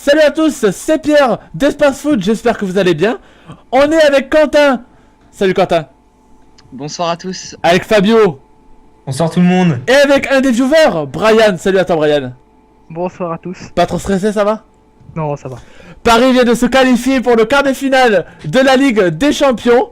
Salut à tous, c'est Pierre d'Espace Foot, j'espère que vous allez bien. On est avec Quentin. Salut Quentin. Bonsoir à tous. Avec Fabio. Bonsoir tout le monde. Et avec un des viewers, Brian. Salut à toi Brian. Bonsoir à tous. Pas trop stressé, ça va? Non, ça va. Paris vient de se qualifier pour le quart de finale de la Ligue des Champions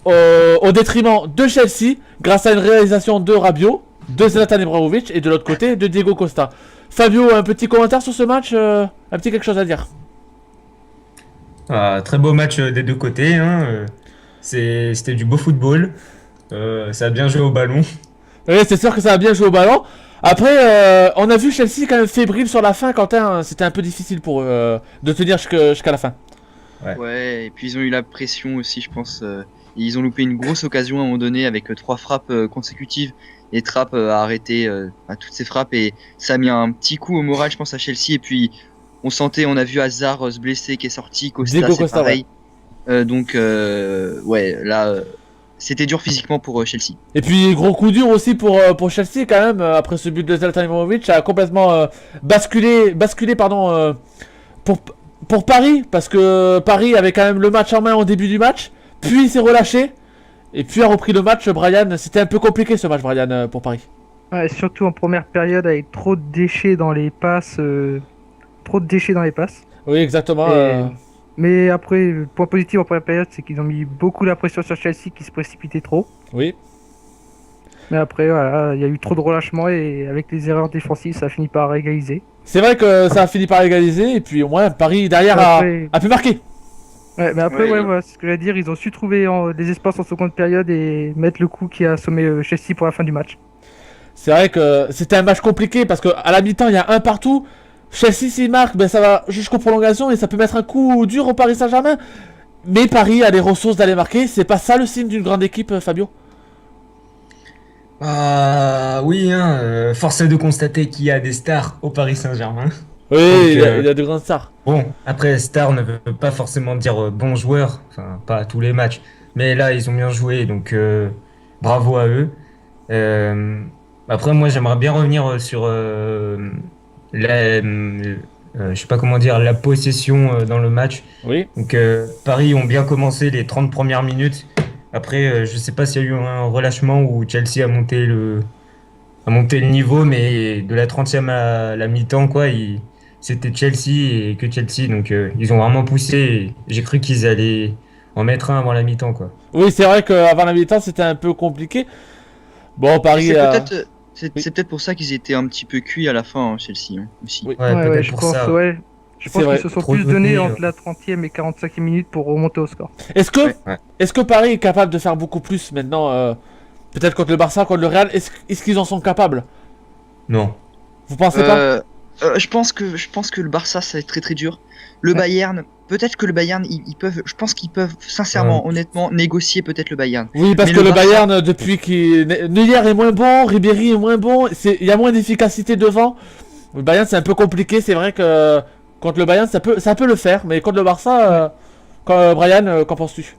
au détriment de Chelsea grâce à une réalisation de Rabiot, de Zlatan Ibrahimovic et de l'autre côté de Diego Costa. Fabio, un petit commentaire sur ce match, un petit quelque chose à dire? Très beau match des deux côtés, hein. C'était du beau football. Ça a bien joué au ballon. Oui, c'est sûr que ça a bien joué au ballon. Après, on a vu Chelsea quand même fébrile sur la fin, Quentin. C'était un peu difficile pour eux de tenir jusqu'à la fin. Ouais, et puis ils ont eu la pression aussi, je pense. Ils ont loupé une grosse occasion à un moment donné avec 3 frappes consécutives. Et Trapp a arrêté toutes ces frappes et ça a mis un petit coup au moral, je pense, à Chelsea. Et puis on a vu Hazard se blesser qui est sorti, Costa Diego c'est Costa, pareil. C'était dur physiquement pour Chelsea. Et puis gros coup dur aussi pour Chelsea quand même, après ce but de Zlatan Ibrahimovic, ça a complètement basculé pour Paris, parce que Paris avait quand même le match en main au début du match, puis il s'est relâché, et puis a repris le match. Brian, c'était un peu compliqué ce match, Brian, pour Paris. Ouais, surtout en première période avec trop de déchets dans les passes. Oui, exactement. Mais après, le point positif en première période, c'est qu'ils ont mis beaucoup la pression sur Chelsea qui se précipitait trop. Oui. Mais après, voilà, il y a eu trop de relâchement et avec les erreurs défensives, ça a fini par égaliser. C'est vrai que ça a fini par égaliser, et puis au moins Paris derrière a pu marquer. Ouais, mais après, voilà, c'est ce que j'allais dire. Ils ont su trouver des espaces en seconde période et mettre le coup qui a assommé Chelsea pour la fin du match. C'est vrai que c'était un match compliqué parce qu'à la mi-temps il y a un partout. Chelsea s'il marque, ben ça va jusqu'aux prolongations et ça peut mettre un coup dur au Paris Saint-Germain. Mais Paris a les ressources d'aller marquer. C'est pas ça le signe d'une grande équipe, Fabio? Oui, force est de constater qu'il y a des stars au Paris Saint-Germain. Oui, Donc, il y a de grandes stars. Bon, après, star ne veut pas forcément dire bon joueur, enfin, pas à tous les matchs. Mais là, ils ont bien joué, donc bravo à eux. Après, moi, j'aimerais bien revenir sur je sais pas comment dire, la possession dans le match. Oui. Donc, Paris ont bien commencé les 30 premières minutes. Après, je sais pas s'il y a eu un relâchement où Chelsea a monté le niveau, mais de la 30e à la mi-temps, quoi, c'était Chelsea et que Chelsea. Donc, ils ont vraiment poussé. Et j'ai cru qu'ils allaient en mettre un avant la mi-temps, quoi. Oui, c'est vrai qu'avant la mi-temps c'était un peu compliqué. Bon, Paris. C'est peut-être pour ça qu'ils étaient un petit peu cuits à la fin, hein, Chelsea aussi. Oui. Ouais, je pour pense, ça. ouais. Je pense vrai. qu'ils se sont Trop plus donné, donnés entre la 30e et 45e minute pour remonter au score. Est-ce que, Ouais. est-ce que Paris est capable de faire beaucoup plus maintenant, peut-être contre le Barça, contre le Real? Est-ce qu'ils en sont capables? Non. Vous pensez pas? Je pense que le Barça ça va être très très dur. Le Bayern, peut-être que le Bayern ils peuvent, je pense qu'ils peuvent sincèrement, honnêtement négocier peut-être le Bayern. Oui, parce Mais que le le Barça- Bayern, depuis Neuer est moins bon, Ribéry est moins bon, il y a moins d'efficacité devant. Le Bayern, c'est un peu compliqué. C'est vrai que contre le Bayern, ça peut le faire, mais contre le Barça, Brian, qu'en penses-tu?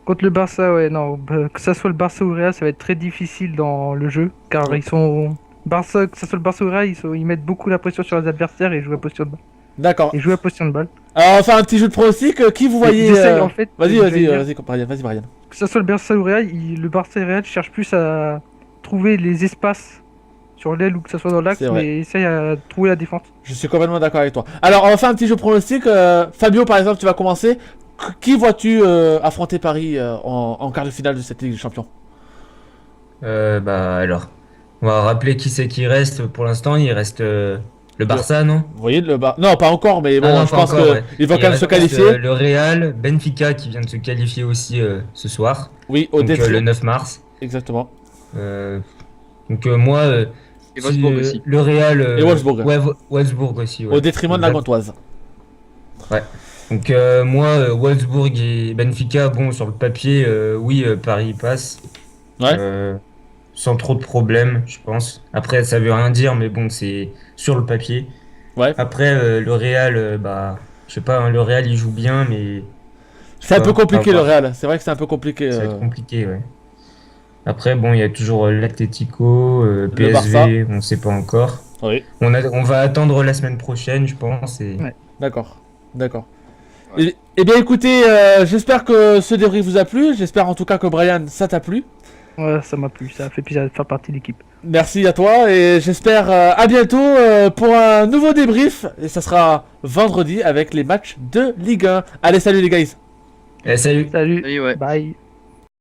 Contre le Barça, ouais, non, que ça soit le Barça ou le Real, ça va être très difficile dans le jeu, car Ouais. ils sont... Barça, que ça soit le Barça ou le Real, ils mettent beaucoup la pression sur les adversaires et jouent à position de balle. D'accord. Alors, on va faire un petit jeu de pronostic. Qui vous voyez? Ils essayent, en fait, Vas-y, j'allais dire. Brian. Vas-y, Brian. Que ça soit le Barça ou le Real, le Barça et le Real cherchent plus à trouver les espaces sur l'aile ou que ça soit dans l'axe, C'est vrai. mais essayent à trouver la défense. Je suis complètement d'accord avec toi. Alors, on va faire un petit jeu de pronostic. Fabio, par exemple, tu vas commencer. Qui vois-tu affronter Paris en quart de finale de cette Ligue des Champions? Alors, on va rappeler qui c'est qui reste pour l'instant. Il reste le Barça, non? Vous voyez le Barça? Non, pas encore, mais bon, Non, je pas pense encore, ouais. qu'ils vont Il quand même se reste, qualifier. le Real, Benfica qui vient de se qualifier aussi ce soir, Oui, au donc défi. le 9 mars. Exactement. Donc moi, Et Wolfsburg aussi. le Real Et Wolfsburg. Ouais, Wolfsburg aussi. Ouais. Au détriment de la Exact. Gantoise. Donc moi, Wolfsburg et Benfica, bon, sur le papier, oui, Paris passe. Ouais. Sans trop de problèmes, je pense. Après, ça veut rien dire, mais bon, c'est sur le papier. Ouais. Après, le Real, je sais pas, hein, le Real, il joue bien, mais C'est un peu compliqué à le voir. Real. C'est vrai que c'est un peu compliqué. Ça va être compliqué, ouais. Après, bon, il y a toujours l'Atlético, Barça. PSV, on sait pas encore. Oui. On va attendre la semaine prochaine, je pense. Et... Ouais. D'accord. D'accord. Ouais. Eh bien écoutez, j'espère que ce débrief vous a plu. J'espère en tout cas que Brian, ça t'a plu. Ouais, ça m'a plu, ça a fait plaisir de faire partie de l'équipe. Merci à toi et j'espère à bientôt pour un nouveau débrief. Et ça sera vendredi avec les matchs de Ligue 1. Allez, salut les guys. Salut. Salut, Salut, ouais. bye.